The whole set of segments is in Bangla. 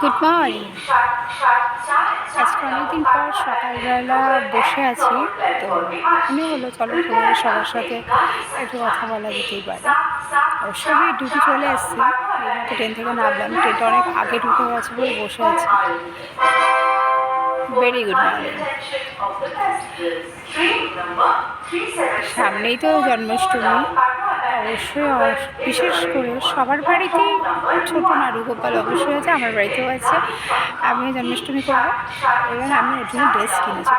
Good morning. আজকে অনেকদিন পর সকালবেলা বসে আছি, তো মনে হলো চলো তোমাদের সবার সাথে একটু কথা বলা যেতেই পারে। অবশ্যই আমি ডিউটি চলে এসেছি, এই মতো ট্রেন থেকে নামলাম, ট্রেনটা অনেক আগে ঢুকে গেছে বলে বসে আছি। Very good morning. সামনেই তো জন্মাষ্টমী, অবশ্যই বিশেষ করে সবার বাড়িতেই ছোটো নাড়ুগোপাল অবশ্যই আছে, আমার বাড়িতেও আছে। আমিও জন্মাষ্টমী করবো এবং আমি ওর জন্য ড্রেস কিনেছি,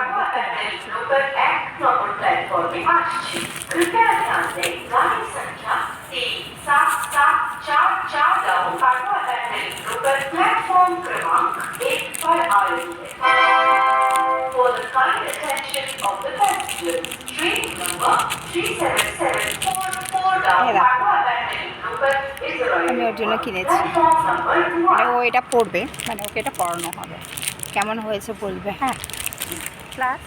प्लेटफॉर्म क्रमांक 1 पर आयोजित है। For the kind attention of the passengers, train number 37744 down আমি ওর জন্য কিনেছি। মানে ও এটা পড়বে, মানে ওকে এটা পড়ানো হবে, কেমন হয়েছে বলবে। হ্যাঁ, ক্লাস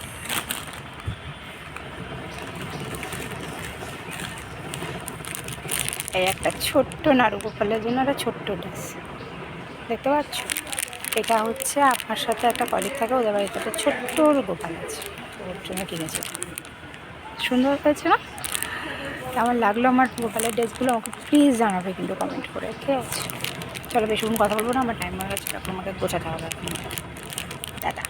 এই একটা ছোট্ট নাড়ুগোপালের জন্য একটা ছোট্ট ড্রেস দেখতে পাচ্ছ। এটা হচ্ছে আপনার সাথে একটা কলিগ থাকে, ওদের বাড়িতে একটা ছোট্ট গোপাল আছে, ওর জন্য কিনেছি। সুন্দর হয়েছে না? কেমন লাগলো আমার গোপালের ড্রেসগুলো আমাকে প্লিজ জানাবে কিন্তু কমেন্ট করে, ঠিক আছে? চলো বেশিক্ষণ কথা বলবো না, আমার টাইম হয়ে গেছে, এখন আমাকে গোছাতে হবে। দাদা